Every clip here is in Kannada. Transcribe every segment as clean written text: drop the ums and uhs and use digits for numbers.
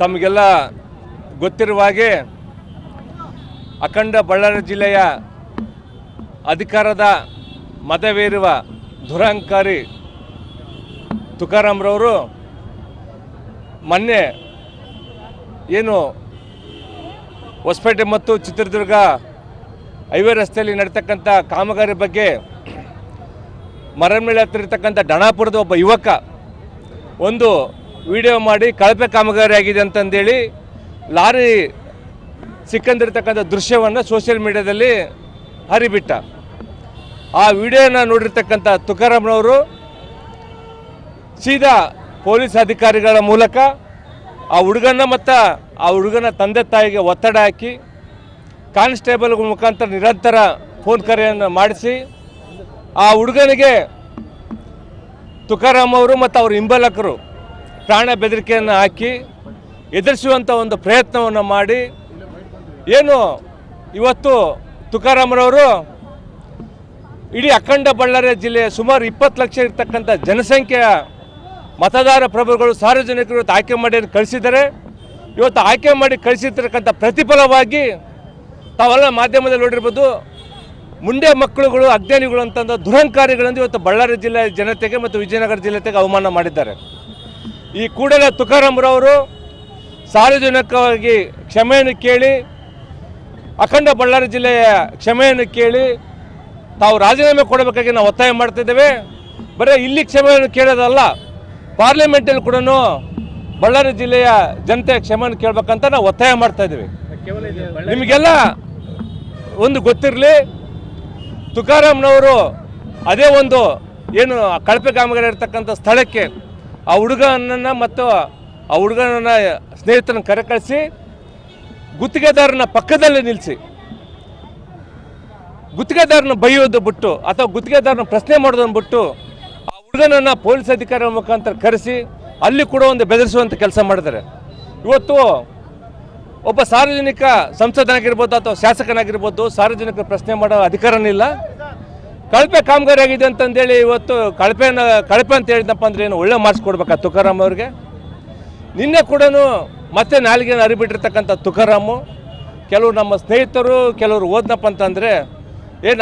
ತಮಗೆಲ್ಲ ಗೊತ್ತಿರುವ ಹಾಗೆ ಅಖಂಡ ಬಳ್ಳಾರಿ ಜಿಲ್ಲೆಯ ಅಧಿಕಾರದ ಮತವೇರುವ ದುರಹಂಕಾರಿ ತುಕಾರಾಮ್ರವರು ಮೊನ್ನೆ ಏನು ಹೊಸಪೇಟೆ ಮತ್ತು ಚಿತ್ರದುರ್ಗ ಹೈವೇ ರಸ್ತೆಯಲ್ಲಿ ನಡೀತಕ್ಕಂಥ ಕಾಮಗಾರಿ ಬಗ್ಗೆ ಮರಮೇಳೆ ಹತ್ತಿರ ಇರ್ತಕ್ಕಂಥ ಡಣಾಪುರದ ಒಬ್ಬ ಯುವಕ ಒಂದು ವಿಡಿಯೋ ಮಾಡಿ ಕಳಪೆ ಕಾಮಗಾರಿ ಆಗಿದೆ ಅಂತಂದೇಳಿ ಲಾರಿ ಸಿಕ್ಕಂದಿರ್ತಕ್ಕಂಥ ದೃಶ್ಯವನ್ನು ಸೋಷಿಯಲ್ ಮೀಡಿಯಾದಲ್ಲಿ ಹರಿಬಿಟ್ಟ. ಆ ವಿಡಿಯೋನ ನೋಡಿರ್ತಕ್ಕಂಥ ತುಕಾರಾಮ್ನವರು ಸೀದಾ ಪೊಲೀಸ್ ಅಧಿಕಾರಿಗಳ ಮೂಲಕ ಆ ಹುಡುಗನ ಮತ್ತು ಆ ಹುಡುಗನ ತಂದೆ ತಾಯಿಗೆ ಒತ್ತಡ ಹಾಕಿ ಕಾನ್ಸ್ಟೇಬಲ್ಗಳ ಮುಖಾಂತರ ನಿರಂತರ ಫೋನ್ ಕರೆಯನ್ನು ಮಾಡಿಸಿ ಆ ಹುಡುಗನಿಗೆ ತುಕಾರಾಮ್ ಅವರು ಮತ್ತು ಅವರ ಹಿಂಬಾಲಕರು ಪ್ರಾಣ ಬೆದರಿಕೆಯನ್ನು ಹಾಕಿ ಎದುರಿಸುವಂಥ ಒಂದು ಪ್ರಯತ್ನವನ್ನು ಮಾಡಿ ಏನು ಇವತ್ತು ತುಕಾರಾಮ್ರವರು ಇಡೀ ಅಖಂಡ ಬಳ್ಳಾರಿ ಜಿಲ್ಲೆಯ ಸುಮಾರು 20 ಲಕ್ಷ ಇರ್ತಕ್ಕಂಥ ಜನಸಂಖ್ಯೆಯ ಮತದಾರ ಪ್ರಭುಗಳು ಸಾರ್ವಜನಿಕರು ಇವತ್ತು ಆಯ್ಕೆ ಮಾಡಿ ಕಳಿಸಿದ್ದಾರೆ. ಇವತ್ತು ಆಯ್ಕೆ ಮಾಡಿ ಕಳಿಸಿರ್ತಕ್ಕಂಥ ಪ್ರತಿಫಲವಾಗಿ ತಾವೆಲ್ಲ ಮಾಧ್ಯಮದಲ್ಲಿ ನೋಡಿರ್ಬೋದು, ಮುಂಡೆ ಮಕ್ಕಳುಗಳು ಅಜ್ಞಾನಿಗಳು ಅಂತಂದ ದುರಹಂಕಾರಿಗಳನ್ನು ಇವತ್ತು ಬಳ್ಳಾರಿ ಜಿಲ್ಲೆಯ ಜನತೆಗೆ ಮತ್ತು ವಿಜಯನಗರ ಜಿಲ್ಲೆಗೆ ಅವಮಾನ ಮಾಡಿದ್ದಾರೆ. ಈ ಕೂಡಲೇ ತುಕಾರಾಮ್ರವರು ಸಾರ್ವಜನಿಕವಾಗಿ ಕ್ಷಮೆಯನ್ನು ಕೇಳಿ, ಅಖಂಡ ಬಳ್ಳಾರಿ ಜಿಲ್ಲೆಯ ಕ್ಷಮೆಯನ್ನು ಕೇಳಿ ತಾವು ರಾಜೀನಾಮೆ ಕೊಡಬೇಕಾಗಿ ನಾವು ಒತ್ತಾಯ ಮಾಡ್ತಿದ್ದೇವೆ. ಬರೀ ಇಲ್ಲಿ ಕ್ಷಮೆಯನ್ನು ಕೇಳೋದಲ್ಲ, ಪಾರ್ಲಿಮೆಂಟಲ್ಲಿ ಕೂಡ ಬಳ್ಳಾರಿ ಜಿಲ್ಲೆಯ ಜನತೆ ಕ್ಷಮೆಯನ್ನು ಕೇಳಬೇಕಂತ ನಾವು ಒತ್ತಾಯ ಮಾಡ್ತಾ ಇದ್ದೀವಿ. ನಿಮಗೆಲ್ಲ ಒಂದು ಗೊತ್ತಿರಲಿ, ತುಕಾರಾಮ್ನವರು ಅದೇ ಒಂದು ಏನು ಕಳಪೆ ಕಾಮಗಾರಿ ಇರ್ತಕ್ಕಂಥ ಸ್ಥಳಕ್ಕೆ ಆ ಹುಡುಗನನ್ನು ಮತ್ತು ಆ ಹುಡುಗನ ಸ್ನೇಹಿತರನ್ನು ಕರೆ ಕಳಿಸಿ ಗುತ್ತಿಗೆದಾರನ ಪಕ್ಕದಲ್ಲಿ ನಿಲ್ಲಿಸಿ ಗುತ್ತಿಗೆದಾರನ ಬೈಯೋದು ಬಿಟ್ಟು ಅಥವಾ ಗುತ್ತಿಗೆದಾರನ ಪ್ರಶ್ನೆ ಮಾಡೋದನ್ನು ಬಿಟ್ಟು ಆ ಹುಡುಗನನ್ನು ಪೊಲೀಸ್ ಅಧಿಕಾರಿಗಳ ಮುಖಾಂತರ ಕರೆಸಿ ಅಲ್ಲಿ ಕೂಡ ಒಂದು ಬೆದರಿಸುವಂಥ ಕೆಲಸ ಮಾಡಿದ್ದಾರೆ. ಇವತ್ತು ಒಬ್ಬ ಸಾರ್ವಜನಿಕ ಸಂಸದನಾಗಿರ್ಬೋದು ಅಥವಾ ಶಾಸಕನಾಗಿರ್ಬೋದು ಸಾರ್ವಜನಿಕರ ಪ್ರಶ್ನೆ ಮಾಡೋ ಅಧಿಕಾರನೇ ಇಲ್ಲ. ಕಳಪೆ ಕಾಮಗಾರಿ ಆಗಿದೆ ಅಂತಂದೇಳಿ ಇವತ್ತು ಕಳಪೆ ಅಂತ ಹೇಳಿದಪ್ಪ ಅಂದರೆ ಏನು ಒಳ್ಳೆ ಮಾರ್ಕ್ಸ್ ಕೊಡ್ಬೇಕಾ ತುಕಾರಾಮ್ ಅವ್ರಿಗೆ? ನಿನ್ನೆ ಕೂಡ ಮತ್ತೆ ನಾಲಿಗೆನ ಹರಿಬಿಟ್ಟಿರ್ತಕ್ಕಂಥ ತುಕಾರಾಮು ಕೆಲವರು ನಮ್ಮ ಸ್ನೇಹಿತರು ಕೆಲವರು ಓದ್ನಪ್ಪ ಅಂತಂದರೆ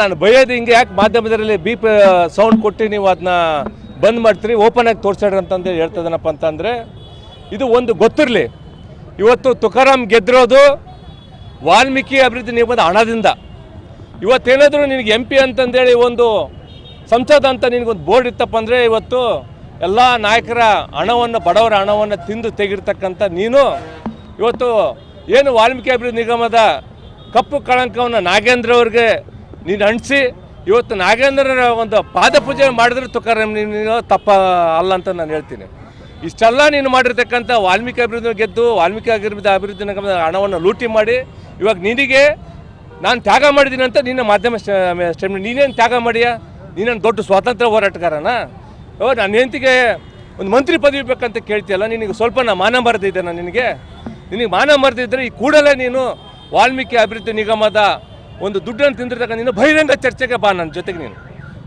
ನಾನು ಬೈಯೋದು ಹಿಂಗೆ ಯಾಕೆ ಮಾಧ್ಯಮದಲ್ಲಿ ಬೀಪ್ ಸೌಂಡ್ ಕೊಟ್ಟು ನೀವು ಅದನ್ನ ಬಂದ್ ಮಾಡ್ತೀರಿ, ಓಪನ್ ಆಗಿ ತೋರಿಸ್ಯಾಡ್ರಿ ಅಂತಂದೇಳಿ ಹೇಳ್ತದನಪ್ಪ ಅಂತಂದರೆ ಇದು ಒಂದು ಗೊತ್ತಿರಲಿ. ಇವತ್ತು ತುಕಾರಾಮ್ ಗೆದ್ದಿರೋದು ವಾಲ್ಮೀಕಿ ಅಭಿವೃದ್ಧಿ ನಿಗಮದ ಹಣದಿಂದ. ಇವತ್ತೇನಾದರೂ ನಿನಗೆ MP ಅಂತಂದೇಳಿ ಒಂದು ಸಂಸದ ಅಂತ ನಿನಗೊಂದು ಬೋರ್ಡ್ ಇತ್ತಪ್ಪ ಅಂದರೆ ಇವತ್ತು ಎಲ್ಲ ನಾಯಕರ ಹಣವನ್ನು ಬಡವರ ಹಣವನ್ನು ತಿಂದು ತೆಗಿರ್ತಕ್ಕಂಥ ನೀನು ಇವತ್ತು ಏನು ವಾಲ್ಮೀಕಿ ಅಭಿವೃದ್ಧಿ ನಿಗಮದ ಕಪ್ಪು ಕಳಂಕವನ್ನು ನಾಗೇಂದ್ರ ಅವ್ರಿಗೆ ನೀನು ಅಂಟಿಸಿ ಇವತ್ತು ನಾಗೇಂದ್ರರ ಒಂದು ಪಾದಪೂಜೆ ಮಾಡಿದ್ರೆ ತುಕಾರಾಮ್ ನೀನು ತಪ್ಪ ಅಲ್ಲ ಅಂತ ನಾನು ಹೇಳ್ತೀನಿ. ಇಷ್ಟೆಲ್ಲ ನೀನು ಮಾಡಿರ್ತಕ್ಕಂಥ ವಾಲ್ಮೀಕಿ ಅಭಿವೃದ್ಧಿ ಗೆದ್ದು ವಾಲ್ಮೀಕಿ ಅಭಿವೃದ್ಧಿ ನಿಗಮದ ಹಣವನ್ನು ಲೂಟಿ ಮಾಡಿ ಇವಾಗ ನಿನಗೆ ನಾನು ತ್ಯಾಗ ಮಾಡಿದ್ದೀನಿ ಅಂತ ನಿನ್ನ ಮಾಧ್ಯಮ ಸ್ಟೇಟ್ಮೆಂಟ್ ನೀನೇನು ತ್ಯಾಗ ಮಾಡಿಯಾ? ನೀನೇನು ದೊಡ್ಡ ಸ್ವಾತಂತ್ರ್ಯ ಹೋರಾಟಗಾರನ? ನನ್ನ ಹೆಂಡತಿಗೆ ಒಂದು ಮಂತ್ರಿ ಪದವಿ ಬೇಕಂತ ಕೇಳ್ತೀಯಲ್ಲ, ನಿನಗೆ ಸ್ವಲ್ಪ ಮಾನ ಮರೆದಿದ್ದೆ ನಾನು ನಿನಗೆ ಮಾನ ಮರೆದಿದ್ದರೆ ಈ ಕೂಡಲೇ ನೀನು ವಾಲ್ಮೀಕಿ ಅಭಿವೃದ್ಧಿ ನಿಗಮದ ಒಂದು ದುಡ್ಡನ್ನು ತಿಂದಿರ್ತಕ್ಕ ನೀನು ಬಹಿರಂಗ ಚರ್ಚೆಗೆ ಬಾ ನನ್ನ ಜೊತೆಗೆ. ನೀನು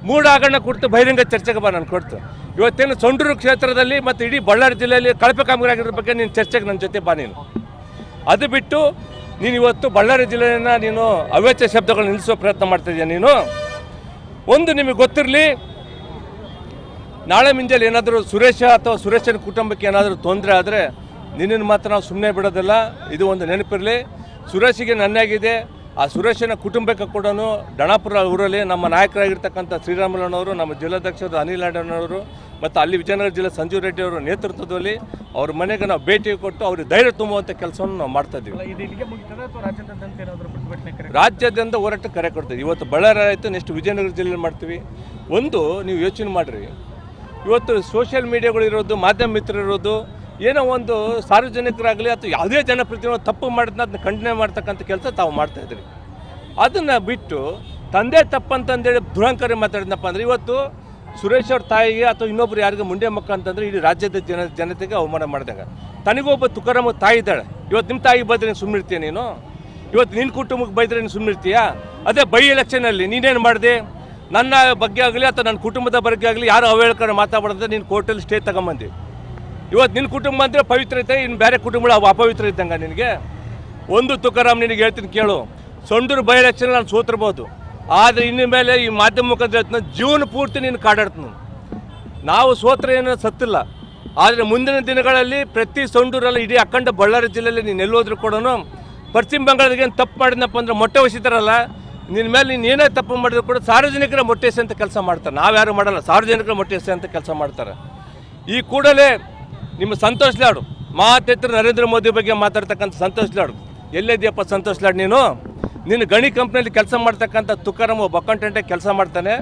ಮೂಡ ಹಗರಣ ಕೊಡ್ತು ಬಹಿರಂಗ ಚರ್ಚೆಗೆ ಬಾ ನಾನು ಕೊಡ್ತು. ಇವತ್ತೇನು ಸೊಂಡೂರು ಕ್ಷೇತ್ರದಲ್ಲಿ ಮತ್ತು ಇಡೀ ಬಳ್ಳಾರಿ ಜಿಲ್ಲೆಯಲ್ಲಿ ಕಳಪೆ ಕಾಮಗಾರಿ ಆಗಿರೋ ಬಗ್ಗೆ ನೀನು ಚರ್ಚೆಗೆ ನನ್ನ ಜೊತೆ ಬಾ ನೀನು. ಅದು ಬಿಟ್ಟು ನೀನು ಇವತ್ತು ಬಳ್ಳಾರಿ ಜಿಲ್ಲೆಯನ್ನು ನೀನು ಅವ್ಯಾಚ್ಯ ಶಬ್ದಗಳನ್ನ ನಿಲ್ಲಿಸೋ ಪ್ರಯತ್ನ ಮಾಡ್ತಾಯಿದ್ದೀಯ ನೀನು. ಒಂದು ನಿಮಗೆ ಗೊತ್ತಿರಲಿ, ನಾಳೆ ಮುಂಜಾನೆ ಏನಾದರೂ ಸುರೇಶ ಅಥವಾ ಸುರೇಶನ ಕುಟುಂಬಕ್ಕೆ ಏನಾದರೂ ತೊಂದರೆ ಆದರೆ ನಿನ್ನನ್ನು ಮಾತ್ರ ನಾವು ಸುಮ್ಮನೆ ಬಿಡೋದಿಲ್ಲ. ಇದು ಒಂದು ನೆನಪಿರಲಿ. ಸುರೇಶಿಗೆ ನನ್ನಾಗಿದೆ, ಆ ಸುರೇಶನ ಕುಟುಂಬಕ್ಕೆ ಕೂಡ ಡಣಾಪುರ ಊರಲ್ಲಿ ನಮ್ಮ ನಾಯಕರಾಗಿರ್ತಕ್ಕಂಥ ಶ್ರೀರಾಮುಲಣ್ಣವರು, ನಮ್ಮ ಜಿಲ್ಲಾಧ್ಯಕ್ಷರು ಅನಿಲ್ ಅಡ್ಡಣ್ಣವರು ಮತ್ತು ಅಲ್ಲಿ ವಿಜಯನಗರ ಜಿಲ್ಲೆ ಸಂಜೀವ್ ರೆಡ್ಡಿ ಅವರ ನೇತೃತ್ವದಲ್ಲಿ ಅವ್ರ ಮನೆಗೆ ನಾವು ಭೇಟಿ ಕೊಟ್ಟು ಅವ್ರಿಗೆ ಧೈರ್ಯ ತುಂಬುವಂಥ ಕೆಲಸವನ್ನು ನಾವು ಮಾಡ್ತಾ ಇದ್ದೀವಿ. ರಾಜ್ಯಾದ್ಯಂತ ಹೋರಾಟ ಕರೆ ಕೊಡ್ತೀವಿ. ಇವತ್ತು ಬಳ್ಳಾರಿ ಆಯಿತು, ನೆಕ್ಸ್ಟ್ ವಿಜಯನಗರ ಜಿಲ್ಲೆಯಲ್ಲಿ ಮಾಡ್ತೀವಿ. ಒಂದು ನೀವು ಯೋಚನೆ ಮಾಡಿರಿ, ಇವತ್ತು ಸೋಷಿಯಲ್ ಮೀಡಿಯಾಗಳು ಇರೋದು, ಮಾಧ್ಯಮ ಮಿತ್ರರು ಇರೋದು, ಏನೋ ಒಂದು ಸಾರ್ವಜನಿಕರಾಗಲಿ ಅಥವಾ ಯಾವುದೇ ಜನಪ್ರತಿನಿಧಿ ತಪ್ಪು ಮಾಡಿದ್ನ ಅದನ್ನ ಖಂಡನೆ ಮಾಡ್ತಕ್ಕಂಥ ಕೆಲಸ ತಾವು ಮಾಡ್ತಾಯಿದ್ರಿ. ಅದನ್ನು ಬಿಟ್ಟು ತಂದೆ ತಪ್ಪಂತಂದೇಳಿ ದುರಹಂಕಾರಿ ಮಾತಾಡಿದ್ನಪ್ಪ ಅಂದರೆ ಇವತ್ತು ಸುರೇಶ್ ಅವ್ರ ತಾಯಿಗೆ ಅಥವಾ ಇನ್ನೊಬ್ರು ಯಾರಿಗೆ ಮುಂಡೆ ಮಕ್ಕ ಅಂತಂದರೆ ಇಡೀ ರಾಜ್ಯದ ಜನತೆಗೆ ಅವಮಾನ ಮಾಡಿದಾಗ. ತನಗೊಬ್ಬ ತುಕಾರಾಮ್ ತಾಯಿ ಇದ್ದಾಳೆ. ಇವತ್ತು ನಿಮ್ಮ ತಾಯಿಗೆ ಬೈದ್ರೆ ನೀನು ಸುಮ್ಮನಿರ್ತೀಯ? ನೀನು ಇವತ್ತು ನಿನ್ನ ಕುಟುಂಬಕ್ಕೆ ಬೈದ್ರೆ ನೀನು ಸುಮ್ಮನಿರ್ತೀಯಾ? ಅದೇ ಬೈ ಎಲೆಕ್ಷನಲ್ಲಿ ನೀನೇನು ಮಾಡಿದೆ? ನನ್ನ ಬಗ್ಗೆ ಆಗಲಿ ಅಥವಾ ನನ್ನ ಕುಟುಂಬದ ಬಗ್ಗೆ ಆಗಲಿ ಯಾರು ಅವಹೇಳಕರ ಮಾತಾಡೋದಂತ ನೀನು ಕೋರ್ಟಲ್ಲಿ ಸ್ಟೇ ತಗೊಂಬಂದಿ. ಇವತ್ತು ನಿನ್ನ ಕುಟುಂಬ ಅಂದರೆ ಪವಿತ್ರತೆ, ಇನ್ನು ಬೇರೆ ಕುಟುಂಬಗಳು ಅಪವಿತ್ರ ಇದ್ದಂಗೆ ನಿನಗೆ. ಒಂದು ತುಕಾರಾಮ್ ನಿನಗೆ ಹೇಳ್ತೀನಿ ಕೇಳು, ಸೊಂಡೂರು ಬೈ ಎಲೆಕ್ಷನ್ ನಾನು ಸೋತಿರ್ಬೋದು, ಆದರೆ ಇನ್ನು ಮೇಲೆ ಈ ಮಾಧ್ಯಮ ಮುಖಾಂತರ ಜೀವನ ಪೂರ್ತಿ ನೀನು ಕಾಡಾಡ್ತೀನಿ. ನಾವು ಸೋತ್ರೆ ಏನೋ ಸತ್ತಿಲ್ಲ, ಆದರೆ ಮುಂದಿನ ದಿನಗಳಲ್ಲಿ ಪ್ರತಿ ಸೊಂಡೂರಲ್ಲಿ ಇಡೀ ಅಖಂಡ ಬಳ್ಳಾರಿ ಜಿಲ್ಲೆಯಲ್ಲಿ ನೀನು ಎಲ್ಲೋದ್ರೂ ಕೂಡ ಪಶ್ಚಿಮ ಬಂಗಾಳದಾಗ ಏನು ತಪ್ಪು ಮಾಡಿದ್ನಪ್ಪ ಅಂದ್ರೆ ಮೊಟ್ಟೆ ಹೊಸಿತಾರಲ್ಲ, ನಿನ್ನ ಮೇಲೆ ನೀನು ಏನೇ ತಪ್ಪು ಮಾಡಿದ್ರು ಕೂಡ ಸಾರ್ವಜನಿಕರ ಮೊಟ್ಟೆ ಅಂತ ಕೆಲಸ ಮಾಡ್ತಾರೆ. ನಾವ್ಯಾರು ಮಾಡಲ್ಲ, ಸಾರ್ವಜನಿಕರ ಮೊಟ್ಟೆ ಅಂತ ಕೆಲಸ ಮಾಡ್ತಾರೆ. ಈ ಕೂಡಲೇ ನಿಮ್ಮ ಸಂತೋಷ್ ಲಾಡು ಮಾತೆತ್ರ ನರೇಂದ್ರ ಮೋದಿ ಬಗ್ಗೆ ಮಾತಾಡ್ತಕ್ಕಂಥ ಸಂತೋಷ್ ಲಾಡು ಎಲ್ಲಿದೆಯಪ್ಪ ಸಂತೋಷ್ ಲಾಡ್? ನೀನು ಗಣಿ ಕಂಪ್ನಿಯಲ್ಲಿ ಕೆಲಸ ಮಾಡ್ತಕ್ಕಂಥ ತುಕಾರಾಮ್ ಒಬ್ಬ ಅಕೌಂಟೆಂಟಾಗಿ ಕೆಲಸ ಮಾಡ್ತಾನೆ.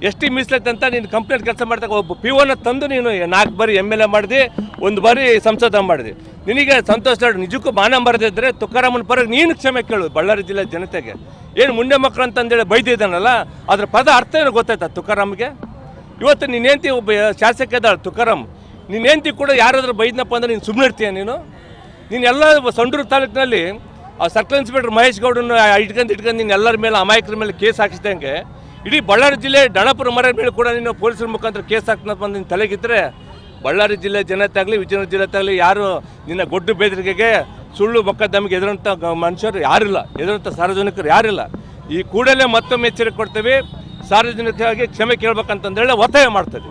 ಎಷ್ಟು ಮೀಸಲೈತೆ ಅಂತ ನೀನು ಕಂಪ್ನಿಯಲ್ಲಿ ಕೆಲಸ ಮಾಡ್ತಕ್ಕ ಒಬ್ಬ POನ ತಂದು ನೀನು 4 ಬಾರಿ MLA ಮಾಡಿದೆ, 1 ಬಾರಿ ಸಂಸದ ಮಾಡಿದೆ. ನಿನಗೆ ಸಂತೋಷ್ ಲಾಡು ನಿಜಕ್ಕೂ ಮಾನ ಬರದಿದ್ದರೆ ತುಕಾರಾಮನ ಪರವಾಗಿ ನೀನು ಕ್ಷಮೆ ಕೇಳು ಬಳ್ಳಾರಿ ಜಿಲ್ಲೆ ಜನತೆಗೆ. ಏನು ಮುಂಡೆ ಮಕ್ಕಳು ಅಂತಂದೇಳಿ ಬೈದಿದ್ದಾನಲ್ಲ, ಅದ್ರ ಪದ ಅರ್ಥ ಏನು ಗೊತ್ತಾಯ್ತಾ ತುಕಾರಾಮ್ಗೆ? ಇವತ್ತು ನೀನೇಂತಿ ಒಬ್ಬ ಶಾಸಕ ಇದ್ದಾಳೆ ತುಕಾರಾಮ್, ನೀನೇಂತಿ ಕೂಡ ಯಾರಾದ್ರೂ ಬೈದ್ನಪ್ಪ ಅಂದ್ರೆ ನೀನು ಸುಮ್ಮನೆ ಇರ್ತೀಯ? ನೀನೆಲ್ಲ ಸಂಡೂರು ತಾಲೂಕಿನಲ್ಲಿ ಆ ಸರ್ಕಲ್ ಇನ್ಸ್ಪೆಕ್ಟರ್ ಮಹೇಶ್ ಗೌಡನ ಇಟ್ಕೊಂಡು ನೀನು ಎಲ್ಲರ ಮೇಲೆ ಅಮಾಯಕರ ಮೇಲೆ ಕೇಸ್ ಹಾಕಿಸಿದಂಗೆ ಇಡೀ ಬಳ್ಳಾರಿ ಜಿಲ್ಲೆ ಡಣಪುರ ಮರ ಮೇಲೆ ಕೂಡ ನೀನು ಪೊಲೀಸರ ಮುಖಾಂತರ ಕೇಸ್ ಹಾಕ್ತಪ್ಪ ನಿನ್ನ ತಲೆಗಿದ್ರೆ ಬಳ್ಳಾರಿ ಜಿಲ್ಲೆ ಜನತೆ ಆಗಲಿ ವಿಜಯನಗರ ಜಿಲ್ಲೆ ಆಗಲಿ ಯಾರು ನಿನ್ನ ಗೊಡ್ಡು ಬೆದರಿಕೆಗೆ ಸುಳ್ಳು ಮೊಕದ್ದಮೆಗೆ ಎದುರಂಥ ಮನುಷ್ಯರು ಯಾರಿಲ್ಲ, ಎದುರಂಥ ಸಾರ್ವಜನಿಕರು ಯಾರಿಲ್ಲ. ಈ ಕೂಡಲೇ ಮತ್ತೊಮ್ಮೆ ಎಚ್ಚರಿಕೆ ಕೊಡ್ತೇವೆ, ಸಾರ್ವಜನಿಕರಾಗಿ ಕ್ಷಮೆ ಕೇಳಬೇಕಂತಂದೇಳಿ ಒತ್ತಾಯ ಮಾಡ್ತದೆ.